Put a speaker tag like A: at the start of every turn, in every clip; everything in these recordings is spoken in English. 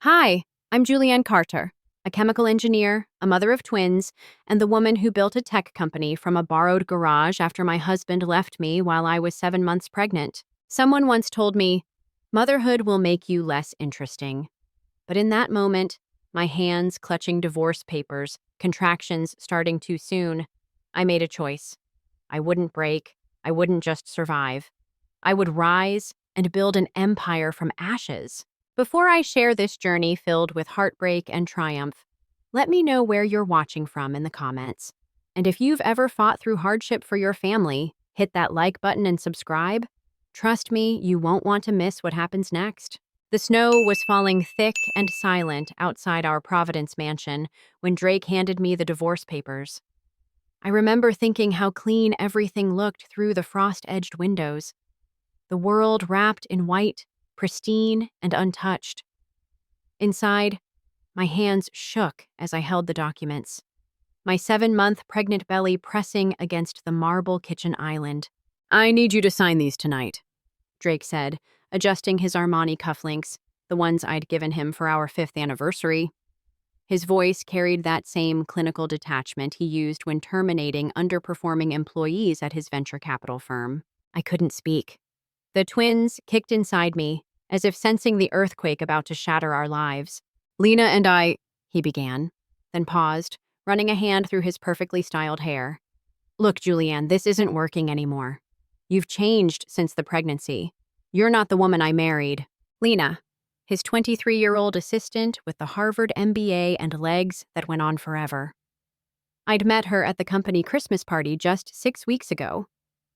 A: Hi, I'm Julianne Carter, a chemical engineer, a mother of twins, and the woman who built a tech company from a borrowed garage after my husband left me while I was 7 months pregnant. Someone once told me, motherhood will make you less interesting. But in that moment, my hands clutching divorce papers, contractions starting too soon, I made a choice. I wouldn't break. I wouldn't just survive. I would rise and build an empire from ashes. Before I share this journey filled with heartbreak and triumph, let me know where you're watching from in the comments. And if you've ever fought through hardship for your family, hit that like button and subscribe. Trust me, you won't want to miss what happens next. The snow was falling thick and silent outside our Providence mansion when Drake handed me the divorce papers. I remember thinking how clean everything looked through the frost-edged windows. The world wrapped in white, pristine and untouched. Inside, my hands shook as I held the documents, my 7-month pregnant belly pressing against the marble kitchen island. I need you to sign these tonight, Drake said, adjusting his Armani cufflinks, the ones I'd given him for our 5th anniversary. His voice carried that same clinical detachment he used when terminating underperforming employees at his venture capital firm. I couldn't speak. The twins kicked inside me, as if sensing the earthquake about to shatter our lives. Lena and I, he began, then paused, running a hand through his perfectly styled hair. Look, Julianne, this isn't working anymore. You've changed since the pregnancy. You're not the woman I married. Lena, his 23-year-old assistant with the Harvard MBA and legs that went on forever. I'd met her at the company Christmas party just 6 weeks ago.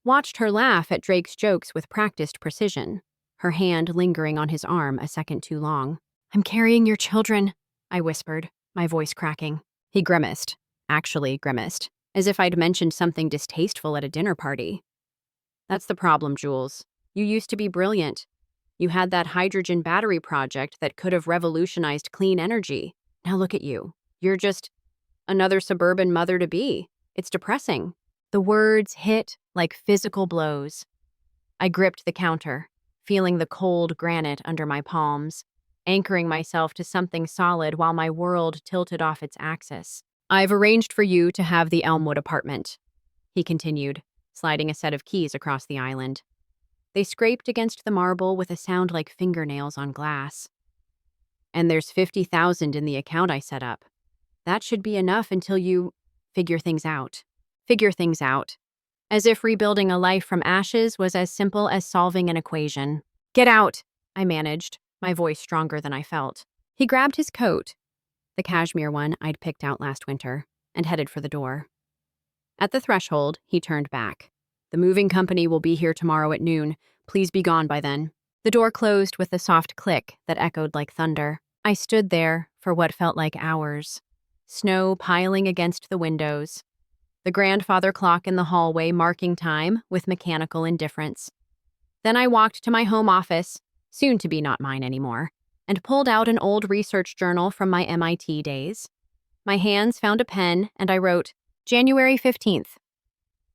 A: Watched her laugh at Drake's jokes with practiced precision, her hand lingering on his arm a second too long. I'm carrying your children, I whispered, my voice cracking. He grimaced, actually grimaced, as if I'd mentioned something distasteful at a dinner party. That's the problem, Jules. You used to be brilliant. You had that hydrogen battery project that could have revolutionized clean energy. Now look at you. You're just another suburban mother-to-be. It's depressing. The words hit like physical blows. I gripped the counter, feeling the cold granite under my palms, anchoring myself to something solid while my world tilted off its axis. I've arranged for you to have the Elmwood apartment, he continued, sliding a set of keys across the island. They scraped against the marble with a sound like fingernails on glass. And there's 50,000 in the account I set up. That should be enough until you figure things out. Figure things out. As if rebuilding a life from ashes was as simple as solving an equation. Get out, I managed, my voice stronger than I felt. He grabbed his coat, the cashmere one I'd picked out last winter, and headed for the door. At the threshold, he turned back. The moving company will be here tomorrow at noon. Please be gone by then. The door closed with a soft click that echoed like thunder. I stood there for what felt like hours. Snow piling against the windows. The grandfather clock in the hallway marking time with mechanical indifference. Then I walked to my home office, soon to be not mine anymore, and pulled out an old research journal from my MIT days. My hands found a pen, and I wrote, January 15th.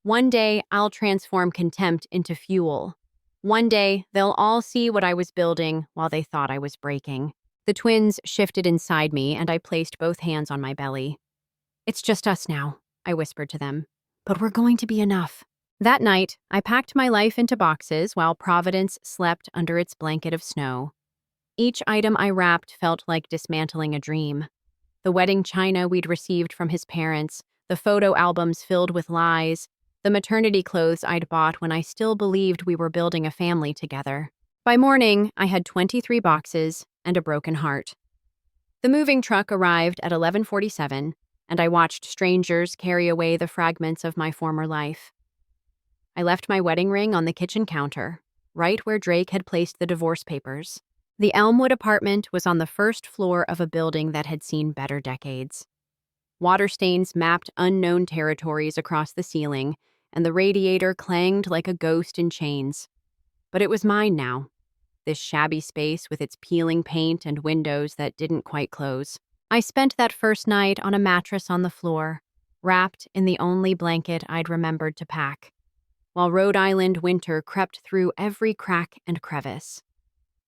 A: One day, I'll transform contempt into fuel. One day, they'll all see what I was building while they thought I was breaking. The twins shifted inside me, and I placed both hands on my belly. It's just us now, I whispered to them. But we're going to be enough. That night, I packed my life into boxes while Providence slept under its blanket of snow. Each item I wrapped felt like dismantling a dream. The wedding china we'd received from his parents, the photo albums filled with lies, the maternity clothes I'd bought when I still believed we were building a family together. By morning, I had 23 boxes and a broken heart. The moving truck arrived at 11:47, and I watched strangers carry away the fragments of my former life. I left my wedding ring on the kitchen counter, right where Drake had placed the divorce papers. The Elmwood apartment was on the first floor of a building that had seen better decades. Water stains mapped unknown territories across the ceiling, and the radiator clanged like a ghost in chains. But it was mine now, this shabby space with its peeling paint and windows that didn't quite close. I spent that first night on a mattress on the floor, wrapped in the only blanket I'd remembered to pack, while Rhode Island winter crept through every crack and crevice.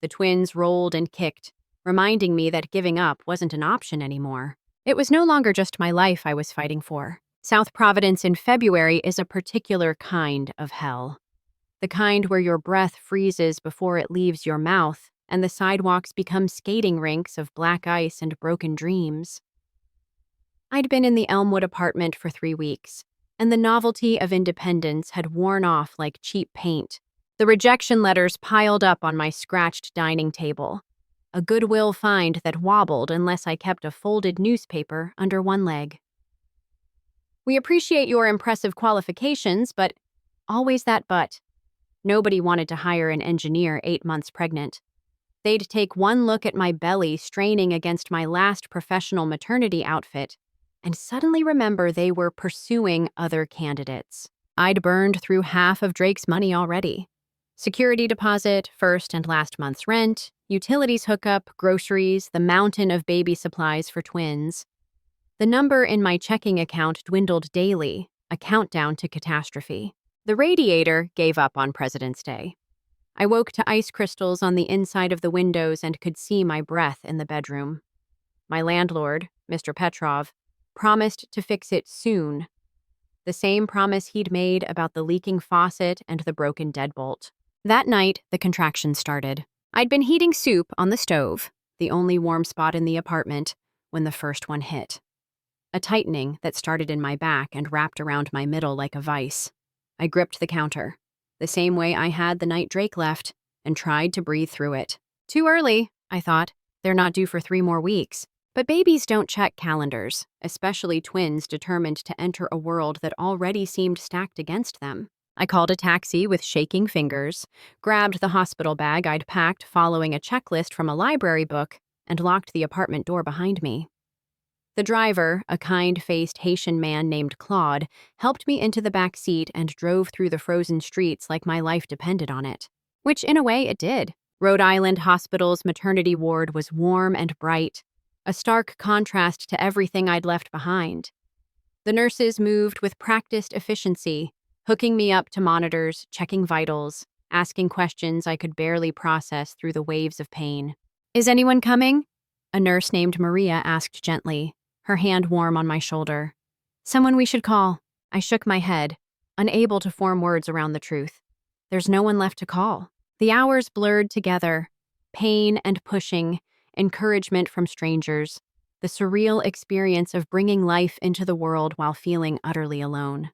A: The twins rolled and kicked, reminding me that giving up wasn't an option anymore. It was no longer just my life I was fighting for. South Providence in February is a particular kind of hell. The kind where your breath freezes before it leaves your mouth, and the sidewalks become skating rinks of black ice and broken dreams. I'd been in the Elmwood apartment for 3 weeks, and the novelty of independence had worn off like cheap paint. The rejection letters piled up on my scratched dining table, a Goodwill find that wobbled unless I kept a folded newspaper under one leg. We appreciate your impressive qualifications, but always that but. Nobody wanted to hire an engineer 8 months pregnant. They'd take one look at my belly straining against my last professional maternity outfit and suddenly remember they were pursuing other candidates. I'd burned through half of Drake's money already. Security deposit, first and last month's rent, utilities hookup, groceries, the mountain of baby supplies for twins. The number in my checking account dwindled daily, a countdown to catastrophe. The radiator gave up on President's Day. I woke to ice crystals on the inside of the windows and could see my breath in the bedroom. My landlord, Mr. Petrov, promised to fix it soon. The same promise he'd made about the leaking faucet and the broken deadbolt. That night, the contractions started. I'd been heating soup on the stove, the only warm spot in the apartment, when the first one hit. A tightening that started in my back and wrapped around my middle like a vice. I gripped the counter, the same way I had the night Drake left, and tried to breathe through it. Too early, I thought. They're not due for 3 more weeks. But babies don't check calendars, especially twins determined to enter a world that already seemed stacked against them. I called a taxi with shaking fingers, grabbed the hospital bag I'd packed following a checklist from a library book, and locked the apartment door behind me. The driver, a kind-faced Haitian man named Claude, helped me into the back seat and drove through the frozen streets like my life depended on it. Which, in a way, it did. Rhode Island Hospital's maternity ward was warm and bright, a stark contrast to everything I'd left behind. The nurses moved with practiced efficiency, hooking me up to monitors, checking vitals, asking questions I could barely process through the waves of pain. "Is anyone coming?" A nurse named Maria asked gently, her hand warm on my shoulder. "Someone we should call." I shook my head, unable to form words around the truth. There's no one left to call. The hours blurred together, pain and pushing, encouragement from strangers, the surreal experience of bringing life into the world while feeling utterly alone.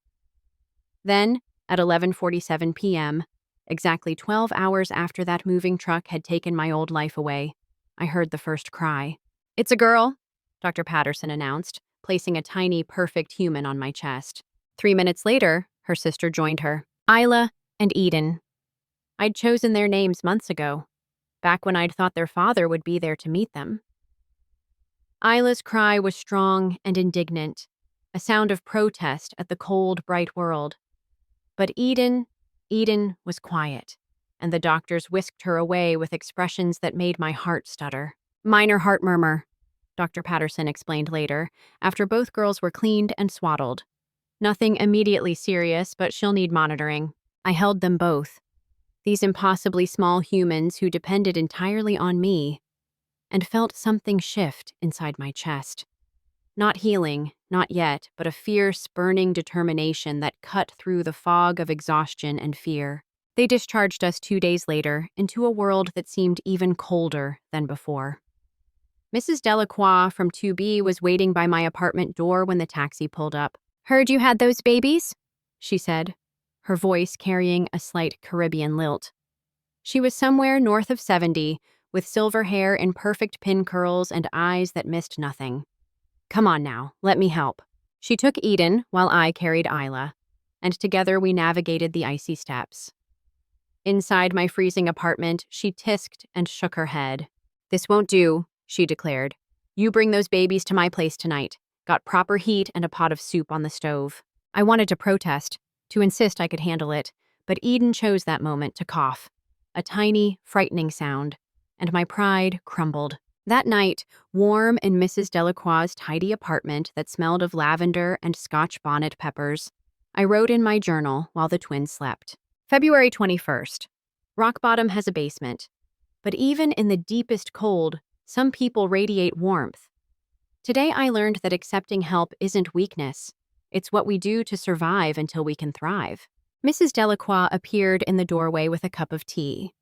A: Then, at 11:47 p.m., exactly 12 hours after that moving truck had taken my old life away, I heard the first cry. "It's a girl," Dr. Patterson announced, placing a tiny, perfect human on my chest. 3 minutes later, her sister joined her, Isla and Eden. I'd chosen their names months ago, back when I'd thought their father would be there to meet them. Isla's cry was strong and indignant, a sound of protest at the cold, bright world. But Eden was quiet, and the doctors whisked her away with expressions that made my heart stutter. "Minor heart murmur," Dr. Patterson explained later, after both girls were cleaned and swaddled. "Nothing immediately serious, but she'll need monitoring." I held them both, these impossibly small humans who depended entirely on me, and felt something shift inside my chest. Not healing, not yet, but a fierce, burning determination that cut through the fog of exhaustion and fear. They discharged us 2 days later into a world that seemed even colder than before. Mrs. Delacroix from 2B was waiting by my apartment door when the taxi pulled up. "Heard you had those babies?" she said, her voice carrying a slight Caribbean lilt. She was somewhere north of 70, with silver hair in perfect pin curls and eyes that missed nothing. "Come on now, let me help." She took Eden while I carried Isla, and together we navigated the icy steps. Inside my freezing apartment, she tisked and shook her head. "This won't do," she declared. "You bring those babies to my place tonight. Got proper heat and a pot of soup on the stove." I wanted to protest, to insist I could handle it, but Eden chose that moment to cough. A tiny, frightening sound, and my pride crumbled. That night, warm in Mrs. Delacroix's tidy apartment that smelled of lavender and Scotch bonnet peppers, I wrote in my journal while the twins slept. February 21st. Rock Bottom has a basement, but even in the deepest cold, Some people radiate warmth. Today I learned that accepting help isn't weakness. It's what we do to survive until we can thrive. Mrs. Delacroix appeared in the doorway with a cup of tea.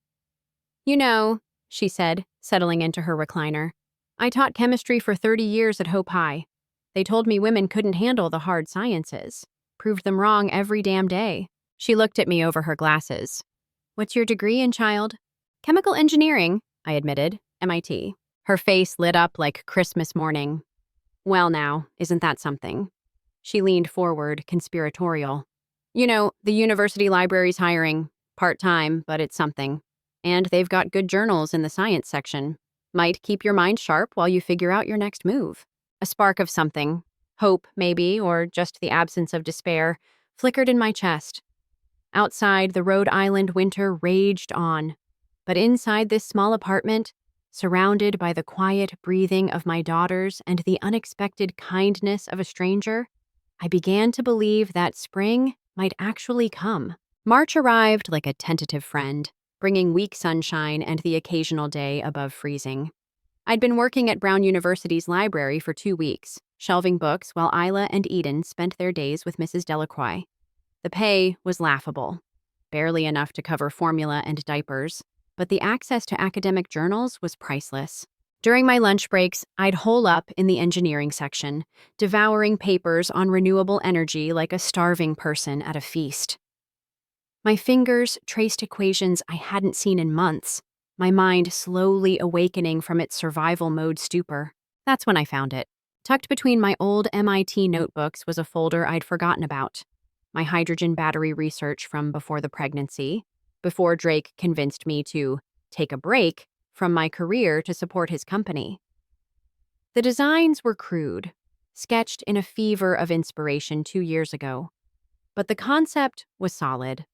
A: "You know," she said, settling into her recliner, "I taught chemistry for 30 years at Hope High. They told me women couldn't handle the hard sciences. Proved them wrong every damn day." She looked at me over her glasses. "What's your degree in, child?" "Chemical engineering," I admitted, MIT. Her face lit up like Christmas morning. "Well now, isn't that something?" She leaned forward, conspiratorial. "You know, the university library's hiring. Part-time, but it's something. And they've got good journals in the science section. Might keep your mind sharp while you figure out your next move." A spark of something, hope maybe, or just the absence of despair, flickered in my chest. Outside, the Rhode Island winter raged on. But inside this small apartment, surrounded by the quiet breathing of my daughters and the unexpected kindness of a stranger, I began to believe that spring might actually come. March arrived like a tentative friend, bringing weak sunshine and the occasional day above freezing. I'd been working at Brown University's library for 2 weeks, shelving books while Isla and Eden spent their days with Mrs. Delacroix. The pay was laughable, barely enough to cover formula and diapers, but the access to academic journals was priceless. During my lunch breaks, I'd hole up in the engineering section, devouring papers on renewable energy like a starving person at a feast. My fingers traced equations I hadn't seen in months, my mind slowly awakening from its survival mode stupor. That's when I found it. Tucked between my old MIT notebooks was a folder I'd forgotten about. My hydrogen battery research from before the pregnancy, before Drake convinced me to take a break from my career to support his company. The designs were crude, sketched in a fever of inspiration 2 years ago. But the concept was solid.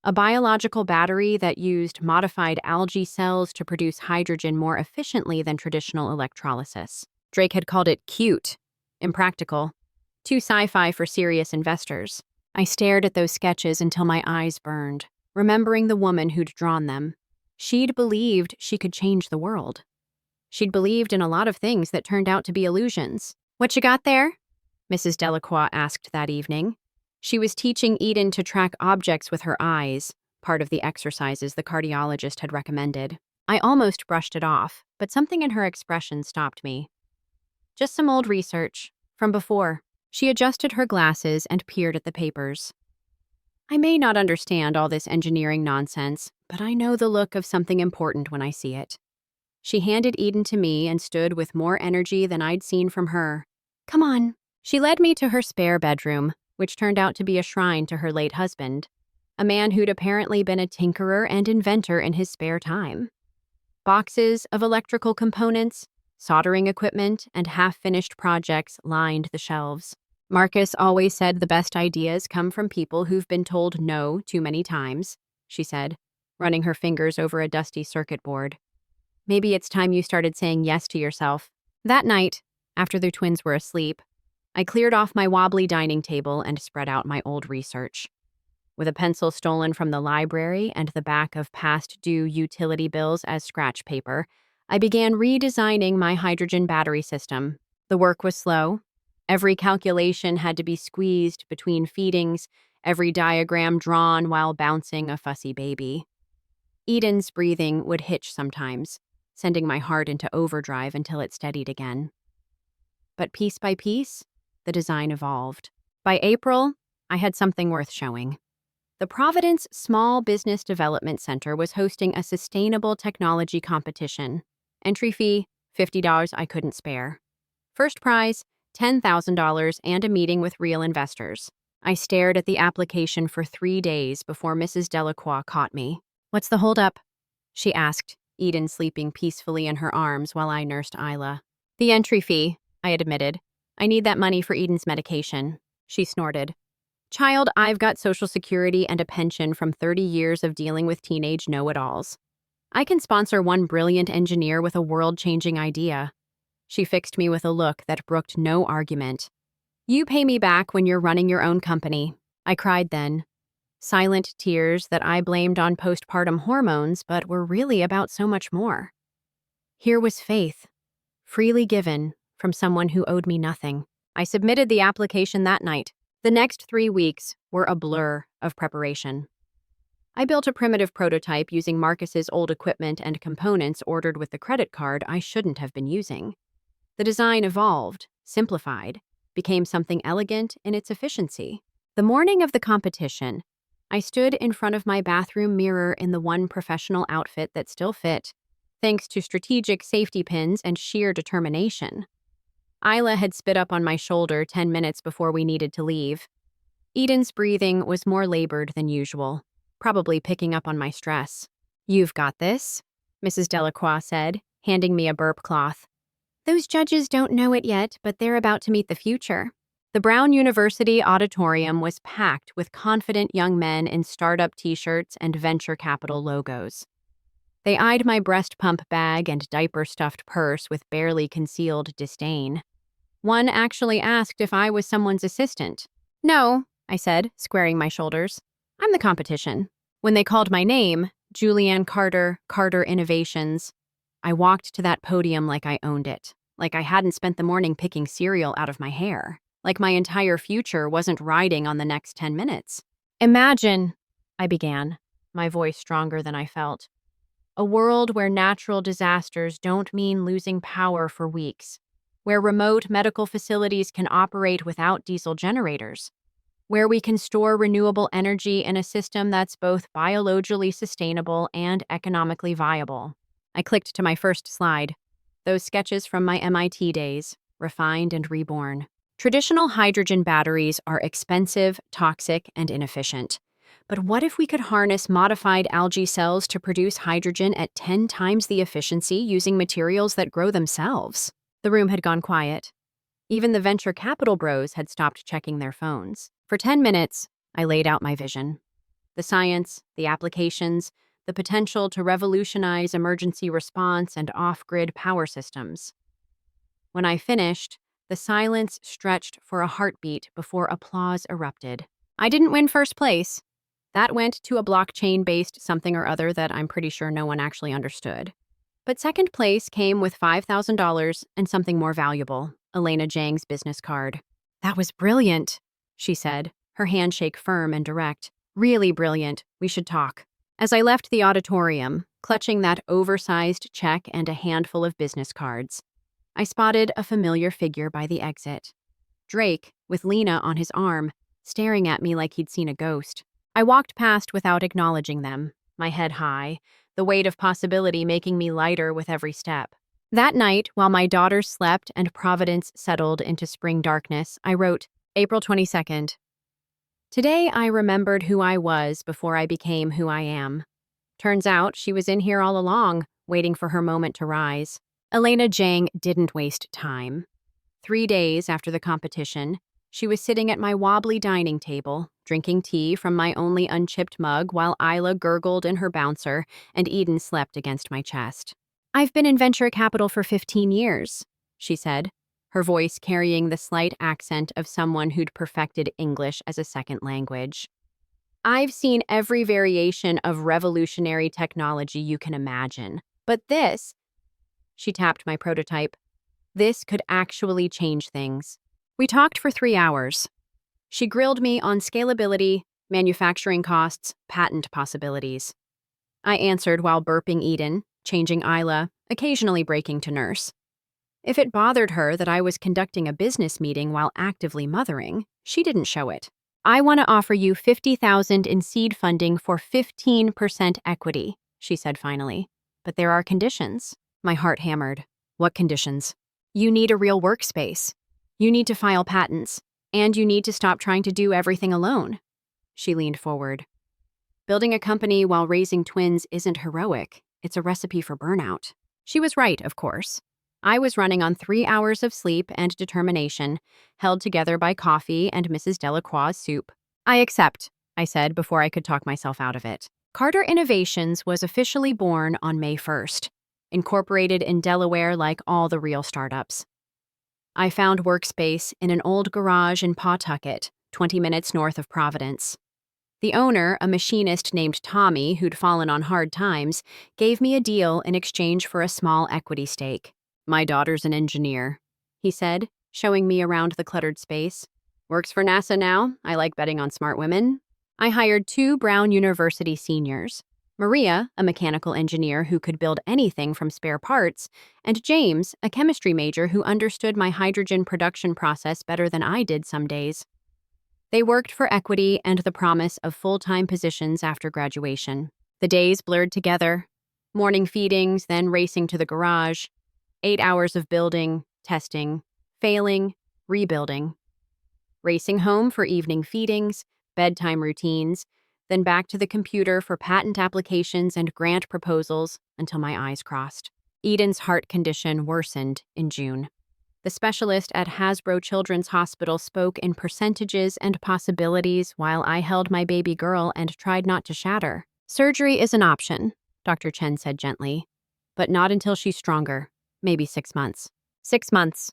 A: A biological battery that used modified algae cells to produce hydrogen more efficiently than traditional electrolysis. Drake had called it cute, impractical, too sci-fi for serious investors. I stared at those sketches until my eyes burned, remembering the woman who'd drawn them. She'd believed she could change the world. She'd believed in a lot of things that turned out to be illusions. "What you got there?" Mrs. Delacroix asked that evening. She was teaching Eden to track objects with her eyes, part of the exercises the cardiologist had recommended. I almost brushed it off, but something in her expression stopped me. "Just some old research, from before." She adjusted her glasses and peered at the papers. "I may not understand all this engineering nonsense, but I know the look of something important when I see it." She handed Eden to me and stood with more energy than I'd seen from her. "Come on." She led me to her spare bedroom, which turned out to be a shrine to her late husband, a man who'd apparently been a tinkerer and inventor in his spare time. Boxes of electrical components, soldering equipment, and half-finished projects lined the shelves. "Marcus always said the best ideas come from people who've been told no too many times," she said, running her fingers over a dusty circuit board. "Maybe it's time you started saying yes to yourself." That night, after the twins were asleep, I cleared off my wobbly dining table and spread out my old research. With a pencil stolen from the library and the back of past-due utility bills as scratch paper, I began redesigning my hydrogen battery system. The work was slow. Every calculation had to be squeezed between feedings, every diagram drawn while bouncing a fussy baby. Eden's breathing would hitch sometimes, sending my heart into overdrive until it steadied again. But piece by piece, the design evolved. By April, I had something worth showing. The Providence Small Business Development Center was hosting a sustainable technology competition. Entry fee, $50 I couldn't spare. First prize, $10,000 and a meeting with real investors. I stared at the application for 3 days before Mrs. Delacroix caught me. "What's the holdup?" she asked, Eden sleeping peacefully in her arms while I nursed Isla. "The entry fee," I admitted. "I need that money for Eden's medication." She snorted. "Child, I've got Social Security and a pension from 30 years of dealing with teenage know-it-alls. I can sponsor one brilliant engineer with a world-changing idea." She fixed me with a look that brooked no argument. "You pay me back when you're running your own company." I cried then. Silent tears that I blamed on postpartum hormones, but were really about so much more. Here was faith, freely given from someone who owed me nothing. I submitted the application that night. The next 3 weeks were a blur of preparation. I built a primitive prototype using Marcus's old equipment and components ordered with the credit card I shouldn't have been using. The design evolved, simplified, became something elegant in its efficiency. The morning of the competition, I stood in front of my bathroom mirror in the one professional outfit that still fit, thanks to strategic safety pins and sheer determination. Isla had spit up on my shoulder 10 minutes before we needed to leave. Eden's breathing was more labored than usual, probably picking up on my stress. "You've got this," Mrs. Delacroix said, handing me a burp cloth. "Those judges don't know it yet, but they're about to meet the future." The Brown University auditorium was packed with confident young men in startup t-shirts and venture capital logos. They eyed my breast pump bag and diaper-stuffed purse with barely concealed disdain. One actually asked if I was someone's assistant. "No," I said, squaring my shoulders. "I'm the competition." When they called my name, Julianne Carter, Carter Innovations, I walked to that podium like I owned it, like I hadn't spent the morning picking cereal out of my hair, like my entire future wasn't riding on the next 10 minutes. "Imagine," I began, my voice stronger than I felt, "a world where natural disasters don't mean losing power for weeks, where remote medical facilities can operate without diesel generators, where we can store renewable energy in a system that's both biologically sustainable and economically viable." I clicked to my first slide, those sketches from my MIT days, refined and reborn. Traditional hydrogen batteries are expensive, toxic, and inefficient. But what if we could harness modified algae cells to produce hydrogen at 10 times the efficiency using materials that grow themselves? The room had gone quiet. Even the venture capital bros had stopped checking their phones. For 10 minutes, I laid out my vision. The science, the applications, the potential to revolutionize emergency response and off-grid power systems. When I finished, the silence stretched for a heartbeat before applause erupted. I didn't win first place. That went to a blockchain-based something or other that I'm pretty sure no one actually understood. But second place came with $5,000 and something more valuable, Elena Zhang's business card. "That was brilliant," she said, her handshake firm and direct. "Really brilliant. We should talk." As I left the auditorium, clutching that oversized check and a handful of business cards, I spotted a familiar figure by the exit. Drake, with Lena on his arm, staring at me like he'd seen a ghost. I walked past without acknowledging them, my head high, the weight of possibility making me lighter with every step. That night, while my daughters slept and Providence settled into spring darkness, I wrote, April 22nd. Today I remembered who I was before I became who I am. Turns out she was in here all along, waiting for her moment to rise. Elena Zhang didn't waste time. 3 days after the competition, she was sitting at my wobbly dining table, drinking tea from my only unchipped mug while Isla gurgled in her bouncer and Eden slept against my chest. "I've been in venture capital for 15 years, she said, her voice carrying the slight accent of someone who'd perfected English as a second language. "I've seen every variation of revolutionary technology you can imagine. But this," she tapped my prototype, "this could actually change things." We talked for 3 hours. She grilled me on scalability, manufacturing costs, patent possibilities. I answered while burping Eden, changing Isla, occasionally breaking to nurse. If it bothered her that I was conducting a business meeting while actively mothering, she didn't show it. "I want to offer you $50,000 in seed funding for 15% equity, she said finally. "But there are conditions." My heart hammered. "What conditions?" "You need a real workspace. You need to file patents. And you need to stop trying to do everything alone." She leaned forward. "Building a company while raising twins isn't heroic. It's a recipe for burnout." She was right, of course. I was running on 3 hours of sleep and determination, held together by coffee and Mrs. Delacroix's soup. "I accept," I said before I could talk myself out of it. Carter Innovations was officially born on May 1st, incorporated in Delaware like all the real startups. I found workspace in an old garage in Pawtucket, 20 minutes north of Providence. The owner, a machinist named Tommy who'd fallen on hard times, gave me a deal in exchange for a small equity stake. "My daughter's an engineer," he said, showing me around the cluttered space. "Works for NASA now. I like betting on smart women." I hired 2 Brown University seniors, Maria, a mechanical engineer who could build anything from spare parts, and James, a chemistry major who understood my hydrogen production process better than I did some days. They worked for equity and the promise of full-time positions after graduation. The days blurred together. Morning feedings, then racing to the garage. 8 hours of building, testing, failing, rebuilding. Racing home for evening feedings, bedtime routines, then back to the computer for patent applications and grant proposals until my eyes crossed. Eden's heart condition worsened in June. The specialist at Hasbro Children's Hospital spoke in percentages and possibilities while I held my baby girl and tried not to shatter. "Surgery is an option," Dr. Chen said gently, "but not until she's stronger, maybe 6 months." 6 months.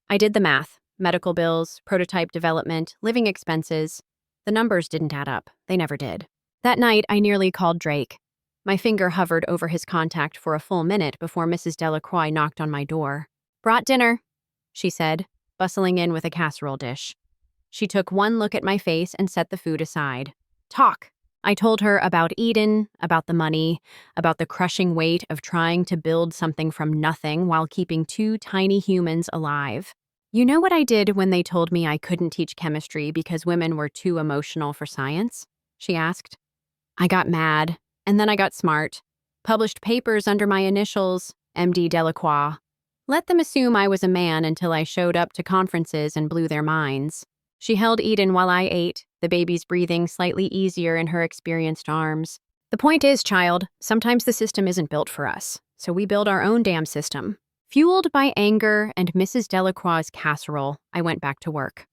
A: I did the math. Medical bills, prototype development, living expenses. The numbers didn't add up. They never did. That night, I nearly called Drake. My finger hovered over his contact for a full minute before Mrs. Delacroix knocked on my door. "Brought dinner," she said, bustling in with a casserole dish. She took one look at my face and set the food aside. "Talk." I told her about Eden, about the money, about the crushing weight of trying to build something from nothing while keeping 2 tiny humans alive. "You know what I did when they told me I couldn't teach chemistry because women were too emotional for science?" she asked. "I got mad, and then I got smart. Published papers under my initials, MD Delacroix. Let them assume I was a man until I showed up to conferences and blew their minds." She held Eden while I ate, the baby's breathing slightly easier in her experienced arms. "The point is, child, sometimes the system isn't built for us, so we build our own damn system." Fueled by anger and Mrs. Delacroix's casserole, I went back to work.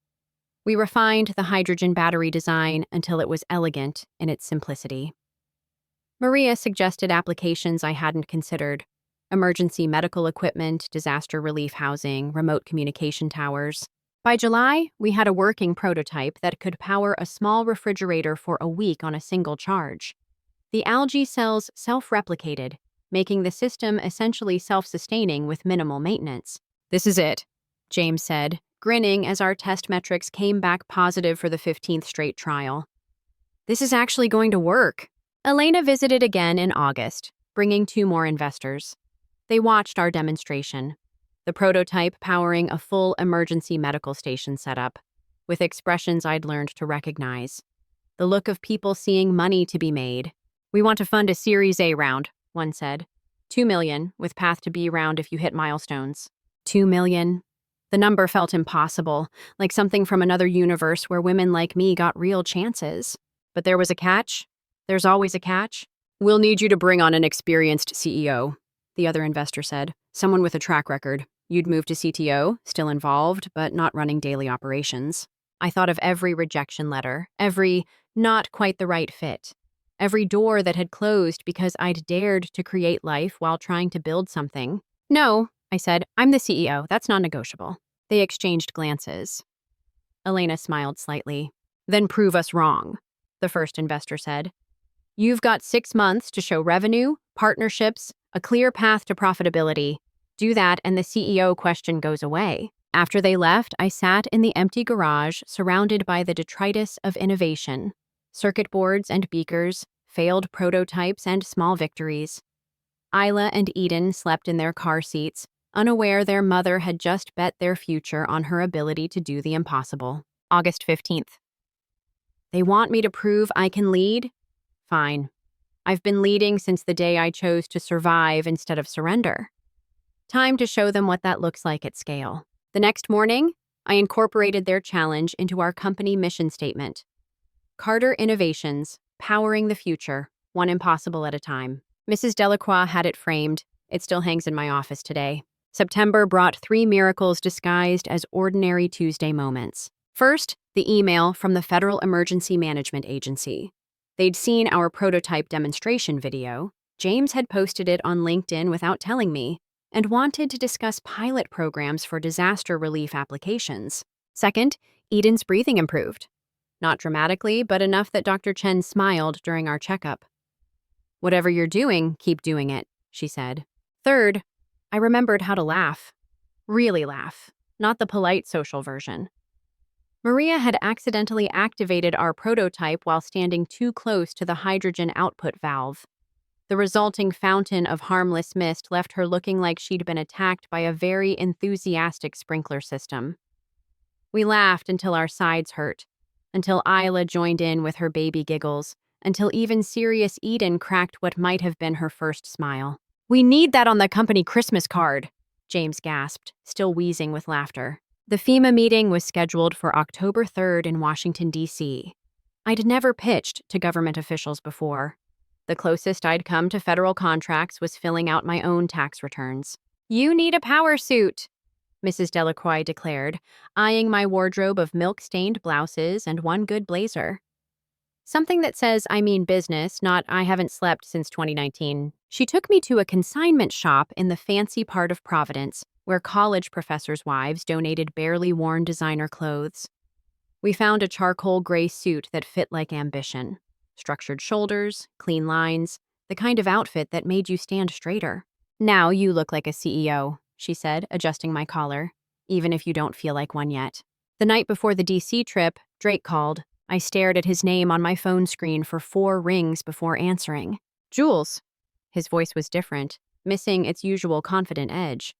A: We refined the hydrogen battery design until it was elegant in its simplicity. Maria suggested applications I hadn't considered: emergency medical equipment, disaster relief housing, remote communication towers. By July, we had a working prototype that could power a small refrigerator for a week on a single charge. The algae cells self-replicated, making the system essentially self-sustaining with minimal maintenance. "This is it," James said, grinning as our test metrics came back positive for the 15th straight trial. "This is actually going to work." Elena visited again in August, bringing 2 more investors. They watched our demonstration, the prototype powering a full emergency medical station setup, with expressions I'd learned to recognize. The look of people seeing money to be made. "We want to fund a Series A round," one said. 2 million, with path to B round if you hit milestones. 2 million. The number felt impossible, like something from another universe where women like me got real chances. But there was a catch. There's always a catch. "We'll need you to bring on an experienced CEO," the other investor said. "Someone with a track record. You'd move to CTO, still involved, but not running daily operations." I thought of every rejection letter, every not quite the right fit, every door that had closed because I'd dared to create life while trying to build something. "No," I said, "I'm the CEO. That's non-negotiable." They exchanged glances. Elena smiled slightly. "Then prove us wrong," the first investor said. "You've got 6 months to show revenue, partnerships, a clear path to profitability. Do that and the CEO question goes away." After they left, I sat in the empty garage, surrounded by the detritus of innovation: circuit boards and beakers, failed prototypes and small victories. Isla and Eden slept in their car seats, unaware their mother had just bet their future on her ability to do the impossible. August 15th. "They want me to prove I can lead? Fine. I've been leading since the day I chose to survive instead of surrender. Time to show them what that looks like at scale." The next morning, I incorporated their challenge into our company mission statement: Carter Innovations, powering the future, one impossible at a time. Mrs. Delacroix had it framed. It still hangs in my office today. September brought 3 miracles disguised as ordinary Tuesday moments. First, the email from the Federal Emergency Management Agency. They'd seen our prototype demonstration video. James had posted it on LinkedIn without telling me, and wanted to discuss pilot programs for disaster relief applications. Second, Eden's breathing improved. Not dramatically, but enough that Dr. Chen smiled during our checkup. Whatever you're doing, keep doing it, she said. Third, I remembered how to laugh. Really laugh. Not the polite social version. Maria had accidentally activated our prototype while standing too close to the hydrogen output valve. The resulting fountain of harmless mist left her looking like she'd been attacked by a very enthusiastic sprinkler system. We laughed until our sides hurt, until Isla joined in with her baby giggles, until even serious Eden cracked what might have been her first smile. "We need that on the company Christmas card," James gasped, still wheezing with laughter. The FEMA meeting was scheduled for October 3rd in Washington, D.C. I'd never pitched to government officials before. The closest I'd come to federal contracts was filling out my own tax returns. "You need a power suit," Mrs. Delacroix declared, eyeing my wardrobe of milk-stained blouses and one good blazer. "Something that says I mean business, not I haven't slept since 2019. She took me to a consignment shop in the fancy part of Providence, where college professors' wives donated barely worn designer clothes. We found a charcoal gray suit that fit like ambition. Structured shoulders, clean lines, the kind of outfit that made you stand straighter. "Now you look like a CEO, she said, adjusting my collar, "even if you don't feel like one yet." The night before the DC trip, Drake called. I stared at his name on my phone screen for 4 rings before answering. "Jules." His voice was different, missing its usual confident edge.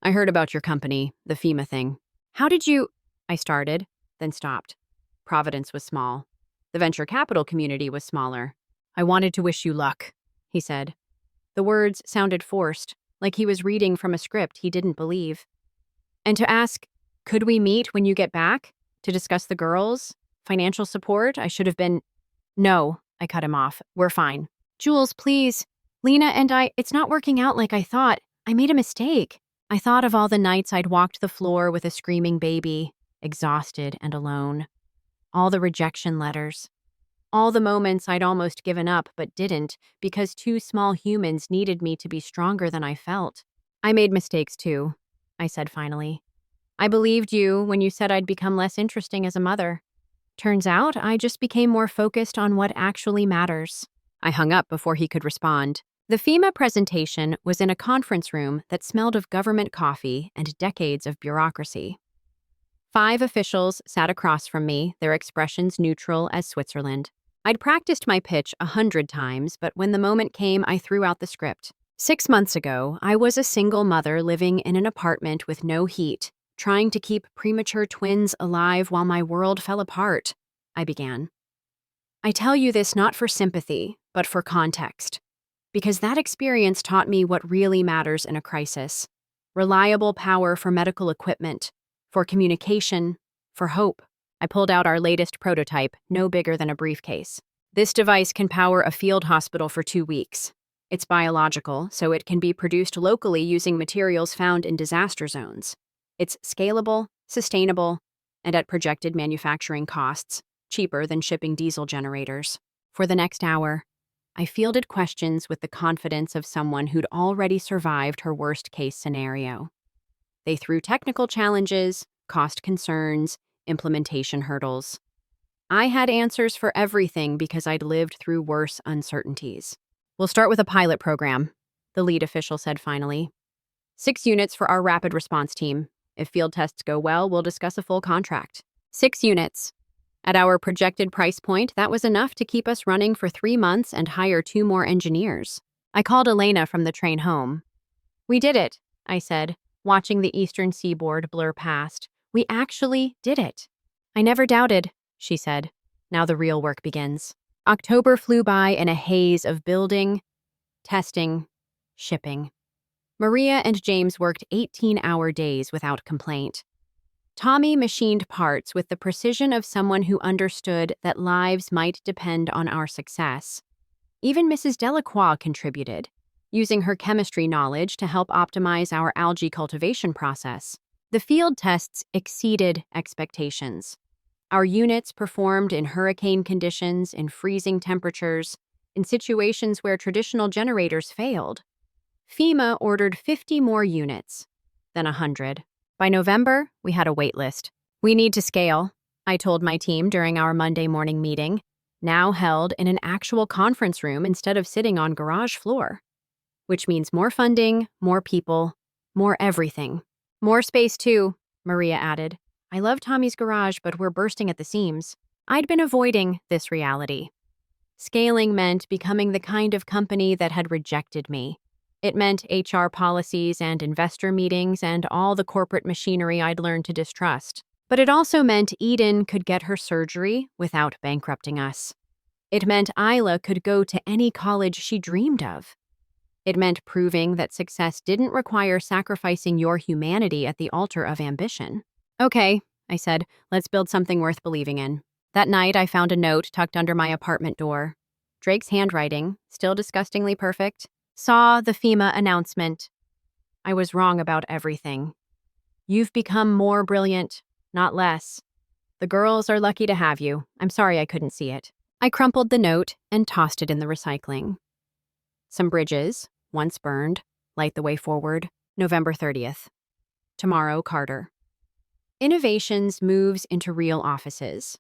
A: "I heard about your company, the FEMA thing." "How did you—" I started, then stopped. Providence was small. The venture capital community was smaller. "I wanted to wish you luck," he said. The words sounded forced, like he was reading from a script he didn't believe. "And to ask, could we meet when you get back? To discuss the girls? Financial support? I should have been—" "No," I cut him off. "We're fine." "Jules, please. Lena and it's not working out like I thought. I made a mistake." I thought of all the nights I'd walked the floor with a screaming baby, exhausted and alone. All the rejection letters. All the moments I'd almost given up but didn't because 2 small humans needed me to be stronger than I felt. "I made mistakes too," I said finally. "I believed you when you said I'd become less interesting as a mother. Turns out I just became more focused on what actually matters." I hung up before he could respond. The FEMA presentation was in a conference room that smelled of government coffee and decades of bureaucracy. 5 officials sat across from me, their expressions neutral as Switzerland. I'd practiced my pitch 100 times, but when the moment came, I threw out the script. 6 months ago, I was a single mother living in an apartment with no heat, trying to keep premature twins alive while my world fell apart, I began. "I tell you this not for sympathy, but for context. Because that experience taught me what really matters in a crisis. Reliable power for medical equipment, for communication, for hope." I pulled out our latest prototype, no bigger than a briefcase. "This device can power a field hospital for 2 weeks. It's biological, so it can be produced locally using materials found in disaster zones. It's scalable, sustainable, and at projected manufacturing costs, cheaper than shipping diesel generators." For the next hour, I fielded questions with the confidence of someone who'd already survived her worst-case scenario. They threw technical challenges, cost concerns, implementation hurdles. I had answers for everything because I'd lived through worse uncertainties. "We'll start with a pilot program," the lead official said finally. 6 units for our rapid response team. If field tests go well, we'll discuss a full contract." 6 units. At our projected price point, that was enough to keep us running for 3 months and hire 2 more engineers. I called Elena from the train home. "We did it," I said, watching the eastern seaboard blur past. "We actually did it." "I never doubted," she said. "Now the real work begins." October flew by in a haze of building, testing, shipping. Maria and James worked 18-hour days without complaint. Tommy machined parts with the precision of someone who understood that lives might depend on our success. Even Mrs. Delacroix contributed, using her chemistry knowledge to help optimize our algae cultivation process. The field tests exceeded expectations. Our units performed in hurricane conditions, in freezing temperatures, in situations where traditional generators failed. FEMA ordered 50 more units, then 100. By November, we had a wait list. "We need to scale," I told my team during our Monday morning meeting, now held in an actual conference room instead of sitting on garage floor. Which means more funding, more people, more everything. More space too, Maria added. I love Tommy's garage, but we're bursting at the seams. I'd been avoiding this reality. Scaling meant becoming the kind of company that had rejected me. It meant HR policies and investor meetings and all the corporate machinery I'd learned to distrust. But it also meant Eden could get her surgery without bankrupting us. It meant Isla could go to any college she dreamed of. It meant proving that success didn't require sacrificing your humanity at the altar of ambition. Okay, I said, let's build something worth believing in. That night, I found a note tucked under my apartment door. Drake's handwriting, still disgustingly perfect, saw the FEMA announcement. I was wrong about everything. You've become more brilliant, not less. The girls are lucky to have you. I'm sorry I couldn't see it. I crumpled the note and tossed it in the recycling. Some bridges, once burned, light the way forward, November 30th. Tomorrow, Carter. Innovations moves into real offices.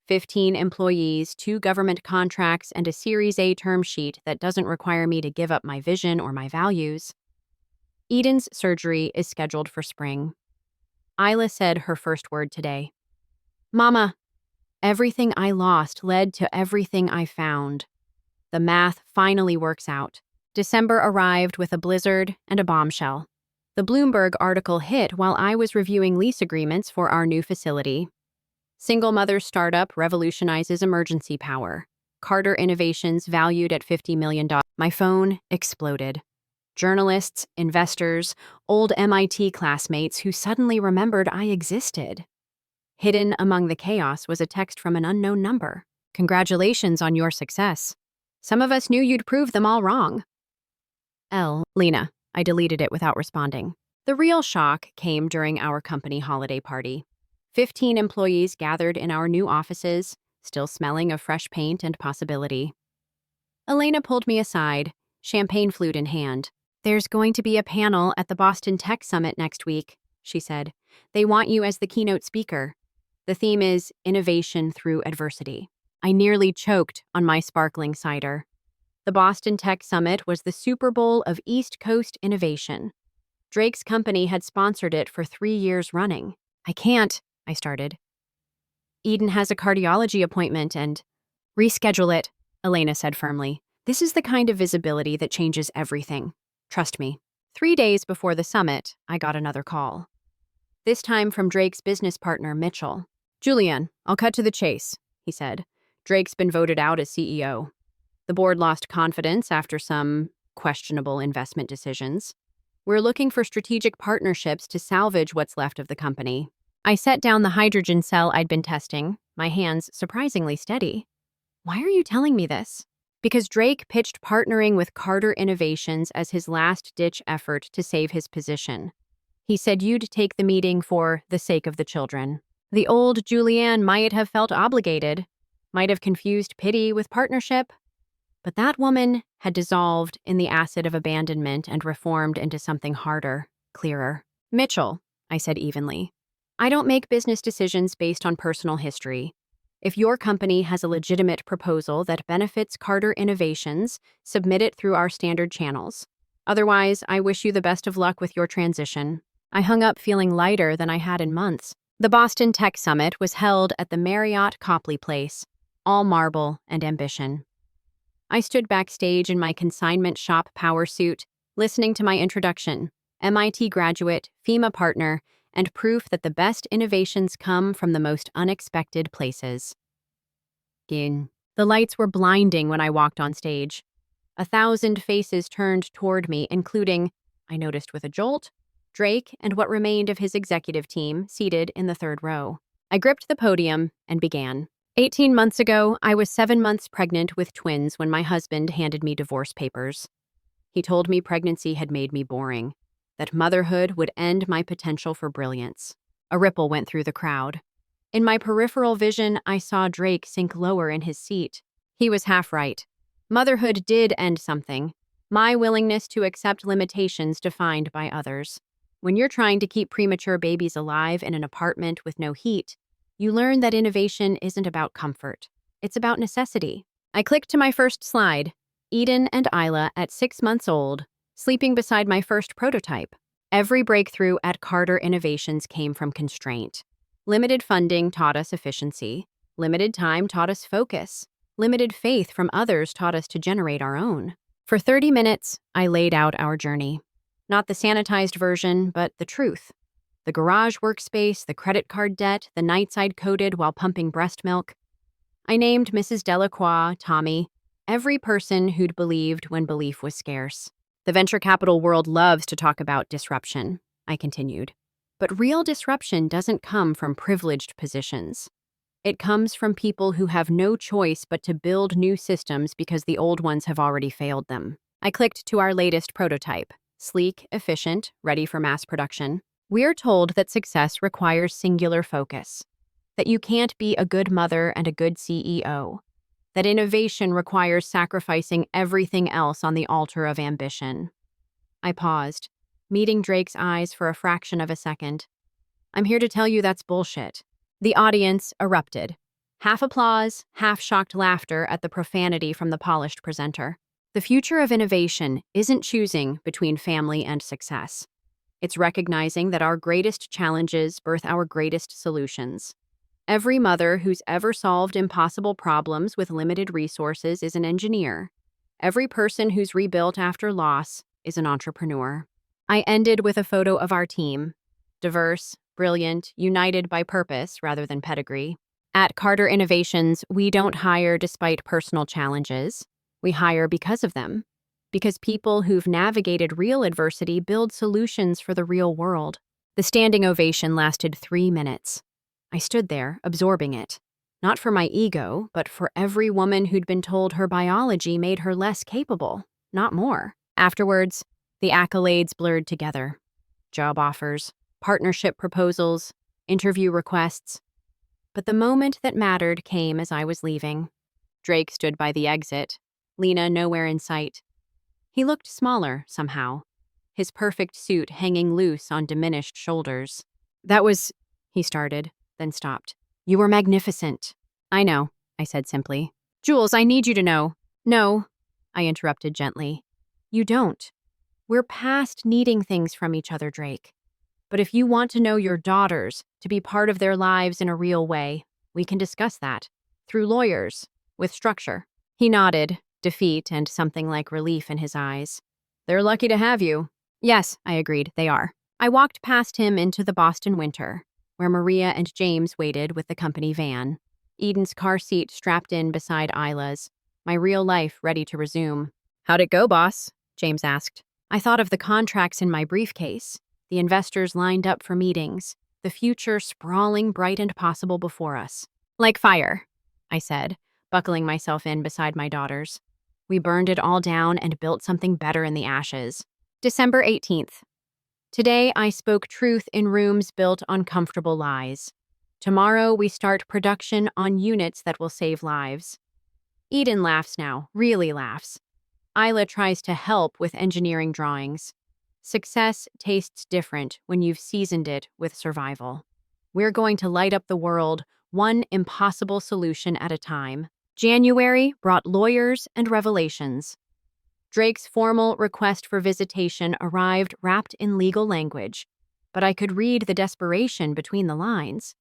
A: 15 employees, 2 government contracts, and a Series A term sheet that doesn't require me to give up my vision or my values. Eden's surgery is scheduled for spring. Isla said her first word today. Mama, everything I lost led to everything I found. The math finally works out. December arrived with a blizzard and a bombshell. The Bloomberg article hit while I was reviewing lease agreements for our new facility. Single mother startup revolutionizes emergency power. Carter Innovations valued at $50 million. My phone exploded. Journalists, investors, old MIT classmates who suddenly remembered I existed. Hidden among the chaos was a text from an unknown number. Congratulations on your success. Some of us knew you'd prove them all wrong. Lena. I deleted it without responding. The real shock came during our company holiday party. 15 employees gathered in our new offices, still smelling of fresh paint and possibility. Elena pulled me aside, champagne flute in hand. There's going to be a panel at the Boston Tech Summit next week, she said. They want you as the keynote speaker. The theme is Innovation Through Adversity. I nearly choked on my sparkling cider. The Boston Tech Summit was the Super Bowl of East Coast innovation. Drake's company had sponsored it for 3 years running. I can't, I started. Eden has a cardiology appointment and... Reschedule it, Elena said firmly. This is the kind of visibility that changes everything. Trust me. 3 days before the summit, I got another call. This time from Drake's business partner, Mitchell. Julianne, I'll cut to the chase, he said. Drake's been voted out as CEO. The board lost confidence after some questionable investment decisions. We're looking for strategic partnerships to salvage what's left of the company. I set down the hydrogen cell I'd been testing, my hands surprisingly steady. Why are you telling me this? Because Drake pitched partnering with Carter Innovations as his last-ditch effort to save his position. He said you'd take the meeting for the sake of the children. The old Julianne might have felt obligated, might have confused pity with partnership. But that woman had dissolved in the acid of abandonment and reformed into something harder, clearer. Mitchell, I said evenly, I don't make business decisions based on personal history. If your company has a legitimate proposal that benefits Carter Innovations, submit it through our standard channels. Otherwise, I wish you the best of luck with your transition. I hung up feeling lighter than I had in months. The Boston Tech Summit was held at the Marriott Copley Place, all marble and ambition. I stood backstage in my consignment shop power suit, listening to my introduction, MIT graduate, FEMA partner, and proof that the best innovations come from the most unexpected places. The lights were blinding when I walked on stage. 1,000 faces turned toward me, including, I noticed with a jolt, Drake and what remained of his executive team seated in the third row. I gripped the podium and began. 18 months ago, I was 7 months pregnant with twins when my husband handed me divorce papers. He told me pregnancy had made me boring, that motherhood would end my potential for brilliance. A ripple went through the crowd. In my peripheral vision, I saw Drake sink lower in his seat. He was half right. Motherhood did end something, my willingness to accept limitations defined by others. When you're trying to keep premature babies alive in an apartment with no heat, You learn that innovation isn't about comfort. It's about necessity. I clicked to my first slide. Eden and Isla at 6 months old, sleeping beside my first prototype. Every breakthrough at Carter Innovations came from constraint. Limited funding taught us efficiency. Limited time taught us focus. Limited faith from others taught us to generate our own. For 30 minutes, I laid out our journey. Not the sanitized version, but the truth. The garage workspace, the credit card debt, the nights I'd coded while pumping breast milk. I named Mrs. Delacroix, Tommy, every person who'd believed when belief was scarce. The venture capital world loves to talk about disruption, I continued. But real disruption doesn't come from privileged positions. It comes from people who have no choice but to build new systems because the old ones have already failed them. I clicked to our latest prototype. Sleek, efficient, ready for mass production. We're told that success requires singular focus, that you can't be a good mother and a good CEO, that innovation requires sacrificing everything else on the altar of ambition. I paused, meeting Drake's eyes for a fraction of a second. I'm here to tell you that's bullshit. The audience erupted. Half applause, half shocked laughter at the profanity from the polished presenter. The future of innovation isn't choosing between family and success. It's recognizing that our greatest challenges birth our greatest solutions. Every mother who's ever solved impossible problems with limited resources is an engineer. Every person who's rebuilt after loss is an entrepreneur. I ended with a photo of our team. Diverse, brilliant, united by purpose rather than pedigree. At Carter Innovations, we don't hire despite personal challenges. We hire because of them. Because people who've navigated real adversity build solutions for the real world. The standing ovation lasted 3 minutes. I stood there, absorbing it. Not for my ego, but for every woman who'd been told her biology made her less capable, not more. Afterwards, the accolades blurred together. Job offers, partnership proposals, interview requests. But the moment that mattered came as I was leaving. Drake stood by the exit, Lena nowhere in sight. He looked smaller, somehow, his perfect suit hanging loose on diminished shoulders. That was, he started, then stopped. You were magnificent. I know, I said simply. Jules, I need you to know. No, I interrupted gently. You don't. We're past needing things from each other, Drake. But if you want to know your daughters, to be part of their lives in a real way, we can discuss that. Through lawyers, with structure. He nodded, defeat and something like relief in his eyes. They're lucky to have you. Yes, I agreed, they are. I walked past him into the Boston winter, where Maria and James waited with the company van. Eden's car seat strapped in beside Isla's, my real life ready to resume. How'd it go, boss? James asked. I thought of the contracts in my briefcase, the investors lined up for meetings, the future sprawling bright and possible before us. Like fire, I said, buckling myself in beside my daughters. We burned it all down and built something better in the ashes. December 18th. Today, I spoke truth in rooms built on comfortable lies. Tomorrow, we start production on units that will save lives. Eden laughs now, really laughs. Isla tries to help with engineering drawings. Success tastes different when you've seasoned it with survival. We're going to light up the world, one impossible solution at a time. January brought lawyers and revelations. Drake's formal request for visitation arrived wrapped in legal language, but I could read the desperation between the lines.